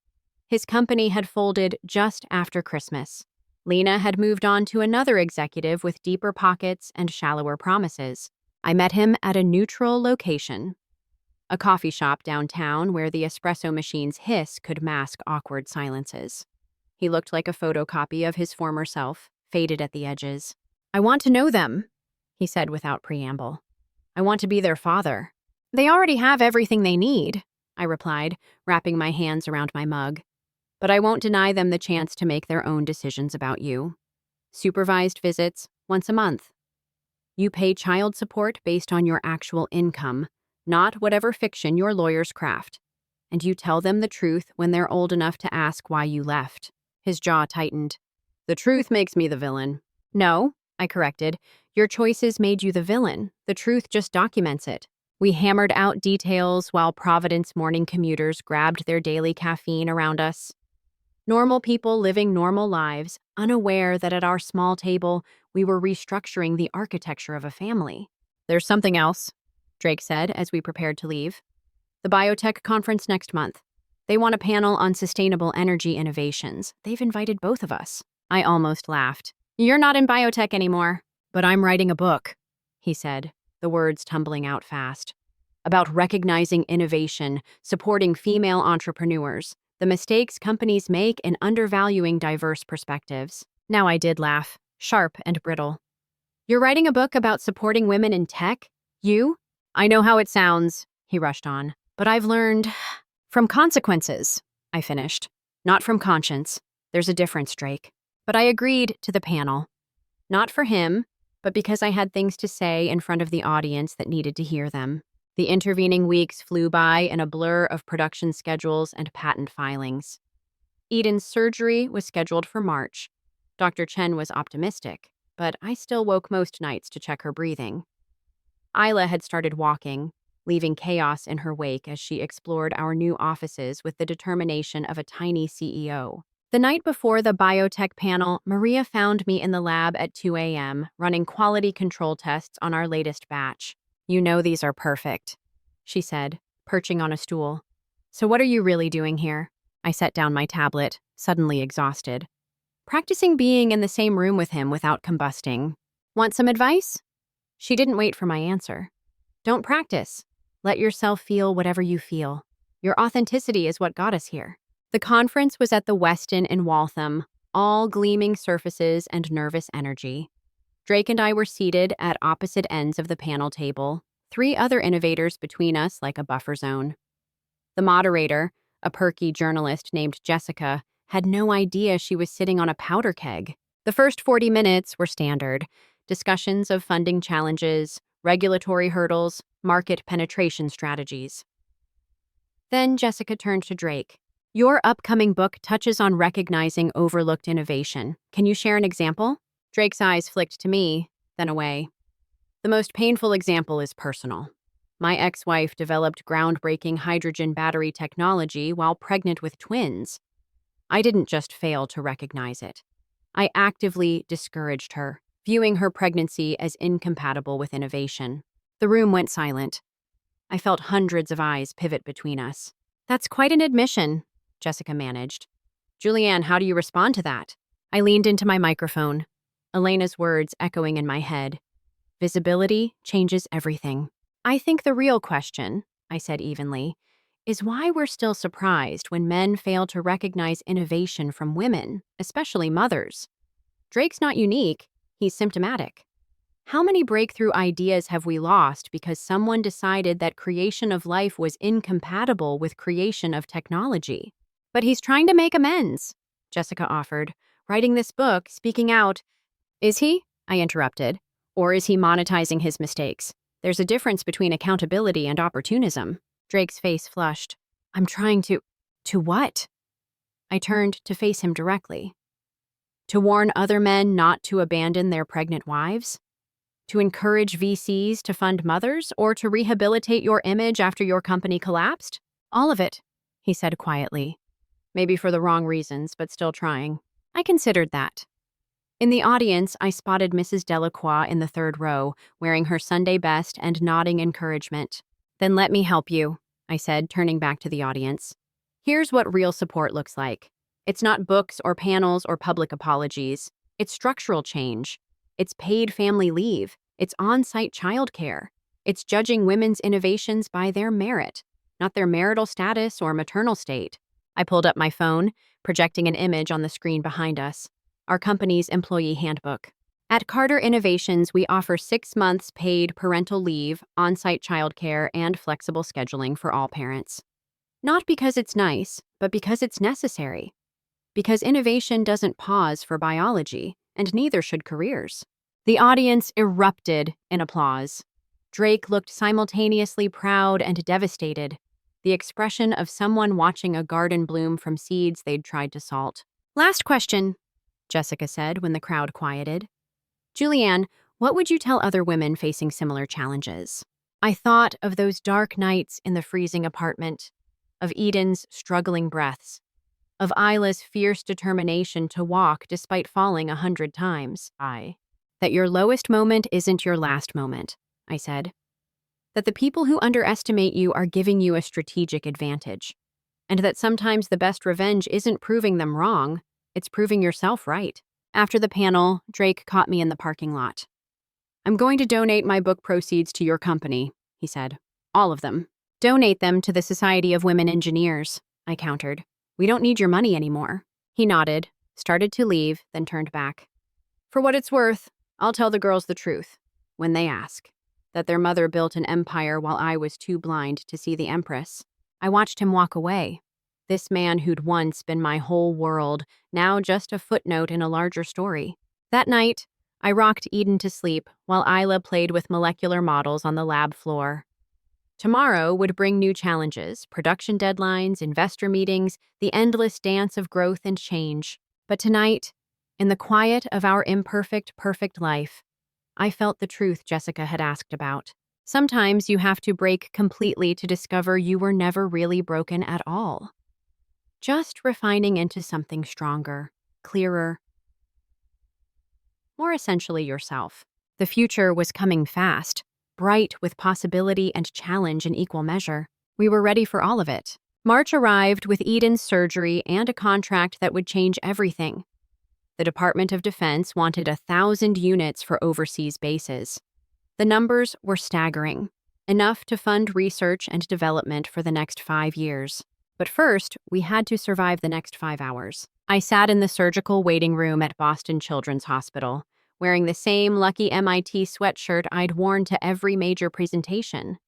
A: His company had folded just after Christmas. Lena had moved on to another executive with deeper pockets and shallower promises. I met him at a neutral location, a coffee shop downtown where the espresso machine's hiss could mask awkward silences. He looked like a photocopy of his former self, faded at the edges. I want to know them, he said without preamble. I want to be their father. They already have everything they need, I replied, wrapping my hands around my mug. But I won't deny them the chance to make their own decisions about you. Supervised visits, once a month. You pay child support based on your actual income, not whatever fiction your lawyers craft. And you tell them the truth when they're old enough to ask why you left. His jaw tightened. The truth makes me the villain. No, I corrected. Your choices made you the villain. The truth just documents it. We hammered out details while Providence morning commuters grabbed their daily caffeine around us. Normal people living normal lives, unaware that at our small table, we were restructuring the architecture of a family. There's something else, Drake said as we prepared to leave. The biotech conference next month. They want a panel on sustainable energy innovations. They've invited both of us. I almost laughed. You're not in biotech anymore. But I'm writing a book, he said, the words tumbling out fast. About recognizing innovation, supporting female entrepreneurs, the mistakes companies make in undervaluing diverse perspectives. Now I did laugh, sharp and brittle. You're writing a book about supporting women in tech? You? I know how it sounds, he rushed on. But I've learned from consequences, I finished. Not from conscience. There's a difference, Drake. But I agreed to the panel. Not for him, but because I had things to say in front of the audience that needed to hear them. The intervening weeks flew by in a blur of production schedules and patent filings. Eden's surgery was scheduled for March. Dr. Chen was optimistic, but I still woke most nights to check her breathing. Isla had started walking, leaving chaos in her wake as she explored our new offices with the determination of a tiny CEO. The night before the biotech panel, Maria found me in the lab at 2 a.m., running quality control tests on our latest batch. You know these are perfect, she said, perching on a stool. So what are you really doing here? I set down my tablet, suddenly exhausted. Practicing being in the same room with him without combusting. Want some advice? She didn't wait for my answer. Don't practice. Let yourself feel whatever you feel. Your authenticity is what got us here. The conference was at the Westin in Waltham, all gleaming surfaces and nervous energy. Drake and I were seated at opposite ends of the panel table, 3 other innovators between us like a buffer zone. The moderator, a perky journalist named Jessica, had no idea she was sitting on a powder keg. The first 40 minutes were standard. Discussions of funding challenges, regulatory hurdles, market penetration strategies. Then Jessica turned to Drake. Your upcoming book touches on recognizing overlooked innovation. Can you share an example? Drake's eyes flicked to me, then away. The most painful example is personal. My ex-wife developed groundbreaking hydrogen battery technology while pregnant with twins. I didn't just fail to recognize it. I actively discouraged her, viewing her pregnancy as incompatible with innovation. The room went silent. I felt hundreds of eyes pivot between us. That's quite an admission, Jessica managed. Julianne, how do you respond to that? I leaned into my microphone, Elena's words echoing in my head. Visibility changes everything. I think the real question, I said evenly, is why we're still surprised when men fail to recognize innovation from women, especially mothers. Drake's not unique, he's symptomatic. How many breakthrough ideas have we lost because someone decided that creation of life was incompatible with creation of technology? But he's trying to make amends, Jessica offered, writing this book, speaking out. Is he? I interrupted. Or is he monetizing his mistakes? There's a difference between accountability and opportunism. Drake's face flushed. I'm trying to... To what? I turned to face him directly. To warn other men not to abandon their pregnant wives? To encourage VCs to fund mothers, or to rehabilitate your image after your company collapsed? All of it, he said quietly. Maybe for the wrong reasons, but still trying. I considered that. In the audience, I spotted Mrs. Delacroix in the 3rd row, wearing her Sunday best and nodding encouragement. Then let me help you, I said, turning back to the audience. Here's what real support looks like. It's not books or panels or public apologies. It's structural change. It's paid family leave. It's on-site childcare. It's judging women's innovations by their merit, not their marital status or maternal state. I pulled up my phone, projecting an image on the screen behind us. Our company's employee handbook. At Carter Innovations, we offer 6 months paid parental leave, on-site childcare, and flexible scheduling for all parents. Not because it's nice, but because it's necessary. Because innovation doesn't pause for biology, and neither should careers. The audience erupted in applause. Drake looked simultaneously proud and devastated, the expression of someone watching a garden bloom from seeds they'd tried to salt. Last question, Jessica said when the crowd quieted. Julianne, what would you tell other women facing similar challenges? I thought of those dark nights in the freezing apartment, of Eden's struggling breaths, of Isla's fierce determination to walk despite falling 100 times. That your lowest moment isn't your last moment, I said. That the people who underestimate you are giving you a strategic advantage. And that sometimes the best revenge isn't proving them wrong, it's proving yourself right. After the panel, Drake caught me in the parking lot. I'm going to donate my book proceeds to your company, he said. All of them. Donate them to the Society of Women Engineers, I countered. We don't need your money anymore. He nodded, started to leave, then turned back. For what it's worth, I'll tell the girls the truth, when they ask, that their mother built an empire while I was too blind to see the Empress. I watched him walk away. This man who'd once been my whole world, now just a footnote in a larger story. That night, I rocked Eden to sleep while Isla played with molecular models on the lab floor. Tomorrow would bring new challenges, production deadlines, investor meetings, the endless dance of growth and change. But tonight, in the quiet of our imperfect, perfect life, I felt the truth Jessica had asked about. Sometimes you have to break completely to discover you were never really broken at all. Just refining into something stronger, clearer, more essentially yourself. The future was coming fast, bright with possibility and challenge in equal measure. We were ready for all of it. March arrived with Eden's surgery and a contract that would change everything. The Department of Defense wanted 1,000 units for overseas bases. The numbers were staggering, enough to fund research and development for the next 5 years. But first, we had to survive the next 5 hours. I sat in the surgical waiting room at Boston Children's Hospital, wearing the same lucky MIT sweatshirt I'd worn to every major presentation.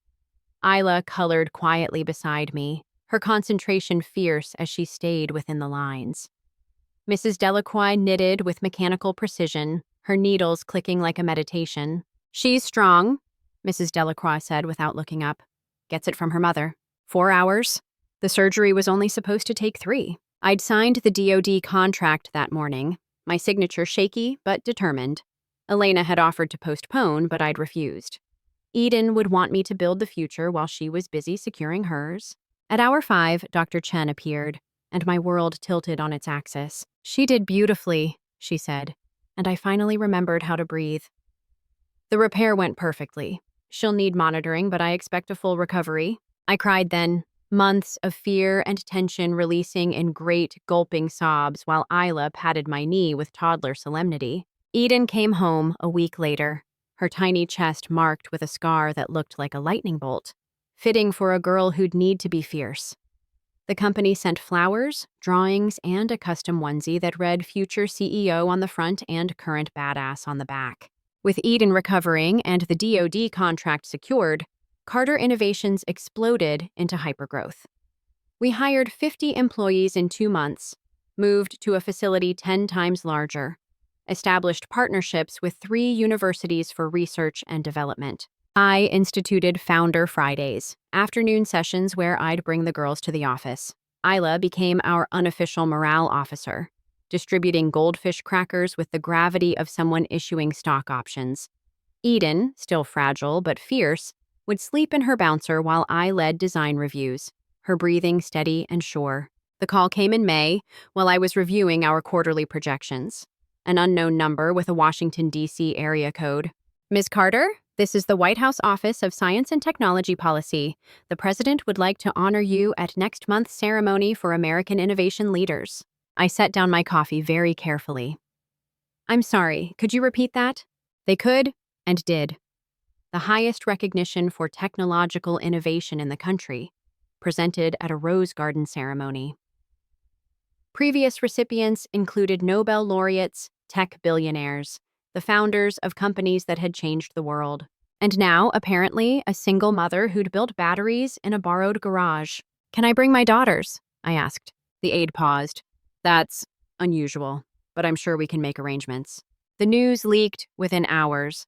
A: Isla colored quietly beside me, her concentration fierce as she stayed within the lines. Mrs. Delacroix knitted with mechanical precision, her needles clicking like a meditation. She's strong, Mrs. Delacroix said without looking up. Gets it from her mother. 4 hours. The surgery was only supposed to take 3. I'd signed the DoD contract that morning, my signature shaky but determined. Elena had offered to postpone, but I'd refused. Eden would want me to build the future while she was busy securing hers. At hour 5, Dr. Chen appeared, and my world tilted on its axis. She did beautifully, she said, and I finally remembered how to breathe. The repair went perfectly. She'll need monitoring, but I expect a full recovery. I cried then, months of fear and tension releasing in great, gulping sobs while Isla patted my knee with toddler solemnity. Eden came home a week later, her tiny chest marked with a scar that looked like a lightning bolt, fitting for a girl who'd need to be fierce. The company sent flowers, drawings, and a custom onesie that read Future CEO on the front and Current Badass on the back. With Eden recovering and the DoD contract secured, Carter Innovations exploded into hypergrowth. We hired 50 employees in 2 months, moved to a facility 10 times larger, established partnerships with 3 universities for research and development. I instituted Founder Fridays, afternoon sessions where I'd bring the girls to the office. Isla became our unofficial morale officer, distributing goldfish crackers with the gravity of someone issuing stock options. Eden, still fragile but fierce, would sleep in her bouncer while I led design reviews, her breathing steady and sure. The call came in May while I was reviewing our quarterly projections. An unknown number with a Washington, D.C. area code. Ms. Carter, this is the White House Office of Science and Technology Policy. The President would like to honor you at next month's ceremony for American Innovation Leaders. I set down my coffee very carefully. I'm sorry, could you repeat that? They could, and did. The highest recognition for technological innovation in the country, presented at a Rose Garden ceremony. Previous recipients included Nobel laureates, tech billionaires, the founders of companies that had changed the world. And now, apparently, a single mother who'd built batteries in a borrowed garage. Can I bring my daughters? I asked. The aide paused. That's unusual, but I'm sure we can make arrangements. The news leaked within hours.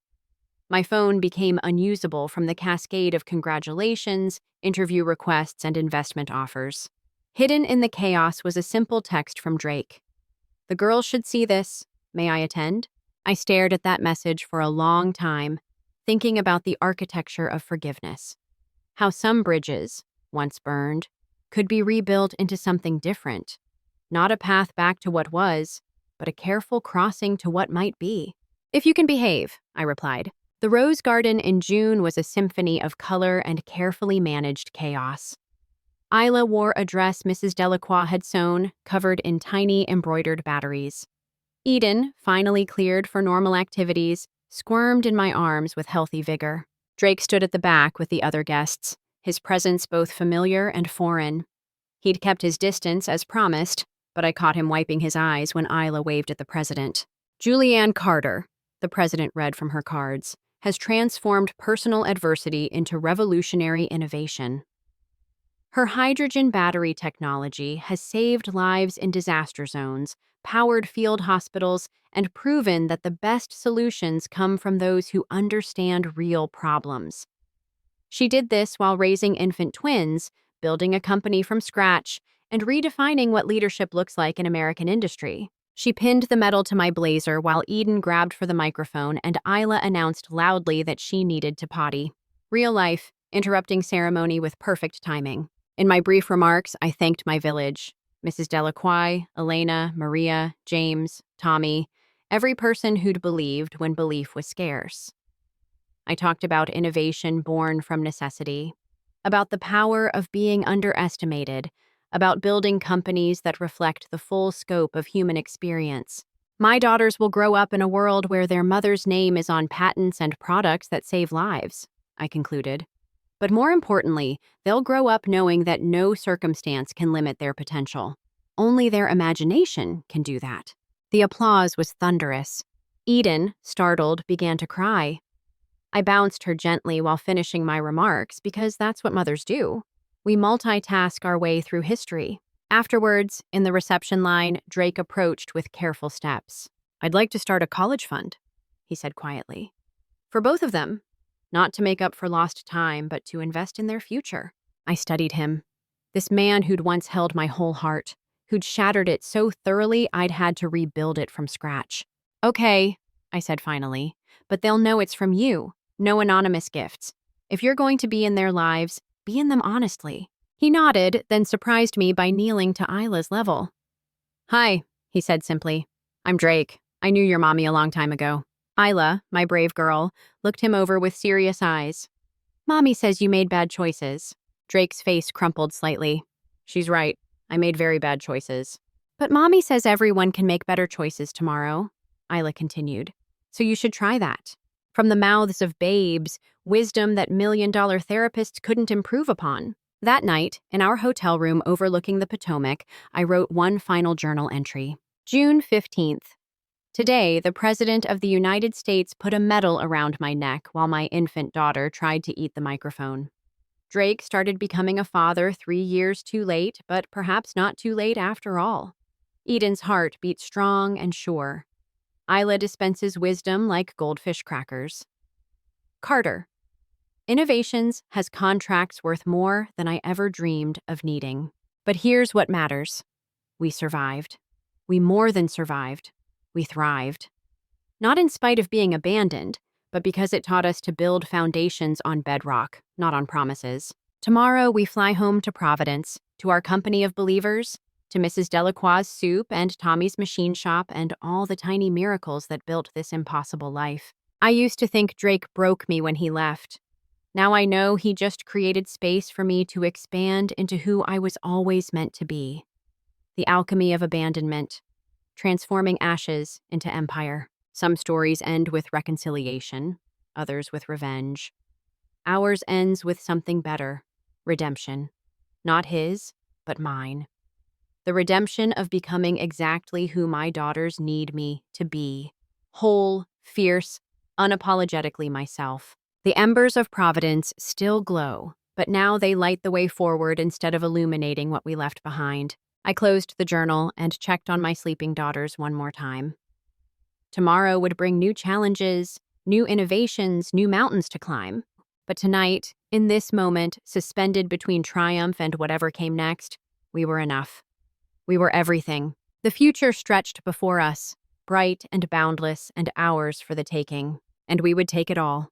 A: My phone became unusable from the cascade of congratulations, interview requests, and investment offers. Hidden in the chaos was a simple text from Drake. The girls should see this. May I attend? I stared at that message for a long time, thinking about the architecture of forgiveness. How some bridges, once burned, could be rebuilt into something different. Not a path back to what was, but a careful crossing to what might be. If you can behave, I replied. The Rose Garden in June was a symphony of color and carefully managed chaos. Isla wore a dress Mrs. Delacroix had sewn, covered in tiny embroidered batteries. Eden, finally cleared for normal activities, squirmed in my arms with healthy vigor. Drake stood at the back with the other guests, his presence both familiar and foreign. He'd kept his distance as promised, but I caught him wiping his eyes when Isla waved at the president. Julianne Carter, the president read from her cards, has transformed personal adversity into revolutionary innovation. Her hydrogen battery technology has saved lives in disaster zones, powered field hospitals, and proven that the best solutions come from those who understand real problems. She did this while raising infant twins, building a company from scratch, and redefining what leadership looks like in American industry. She pinned the medal to my blazer while Eden grabbed for the microphone and Isla announced loudly that she needed to potty. Real life, interrupting ceremony with perfect timing. In my brief remarks, I thanked my village. Mrs. Delacroix, Elena, Maria, James, Tommy, every person who'd believed when belief was scarce. I talked about innovation born from necessity, about the power of being underestimated, about building companies that reflect the full scope of human experience. My daughters will grow up in a world where their mother's name is on patents and products that save lives, I concluded. But more importantly, they'll grow up knowing that no circumstance can limit their potential. Only their imagination can do that. The applause was thunderous. Eden, startled, began to cry. I bounced her gently while finishing my remarks because that's what mothers do. We multitask our way through history. Afterwards, in the reception line, Drake approached with careful steps. "I'd like to start a college fund," he said quietly. "For both of them. Not to make up for lost time, but to invest in their future." I studied him. This man who'd once held my whole heart, who'd shattered it so thoroughly I'd had to rebuild it from scratch. "Okay," I said finally, "but they'll know it's from you. No anonymous gifts. If you're going to be in their lives, be in them honestly." He nodded, then surprised me by kneeling to Isla's level. "Hi," he said simply. "I'm Drake. I knew your mommy a long time ago." Isla, my brave girl, looked him over with serious eyes. "Mommy says you made bad choices." Drake's face crumpled slightly. "She's right. I made very bad choices." "But Mommy says everyone can make better choices tomorrow," Isla continued. "So you should try that." From the mouths of babes, wisdom that million-dollar therapists couldn't improve upon. That night, in our hotel room overlooking the Potomac, I wrote one final journal entry. June 15th. Today, the President of the United States put a medal around my neck while my infant daughter tried to eat the microphone. Drake started becoming a father 3 years too late, but perhaps not too late after all. Eden's heart beat strong and sure. Isla dispenses wisdom like goldfish crackers. Carter. Innovations has contracts worth more than I ever dreamed of needing. But here's what matters. We survived. We more than survived. We thrived. Not in spite of being abandoned, but because it taught us to build foundations on bedrock, not on promises. Tomorrow we fly home to Providence, to our company of believers, to Mrs. Delacroix's soup and Tommy's machine shop and all the tiny miracles that built this impossible life. I used to think Drake broke me when he left. Now I know he just created space for me to expand into who I was always meant to be. The alchemy of abandonment, transforming ashes into empire. Some stories end with reconciliation, others with revenge. Ours ends with something better, redemption. Not his, but mine. The redemption of becoming exactly who my daughters need me to be. Whole, fierce, unapologetically myself. The embers of Providence still glow, but now they light the way forward instead of illuminating what we left behind. I closed the journal and checked on my sleeping daughters one more time. Tomorrow would bring new challenges, new innovations, new mountains to climb. But tonight, in this moment, suspended between triumph and whatever came next, we were enough. We were everything. The future stretched before us, bright and boundless and ours for the taking. And we would take it all.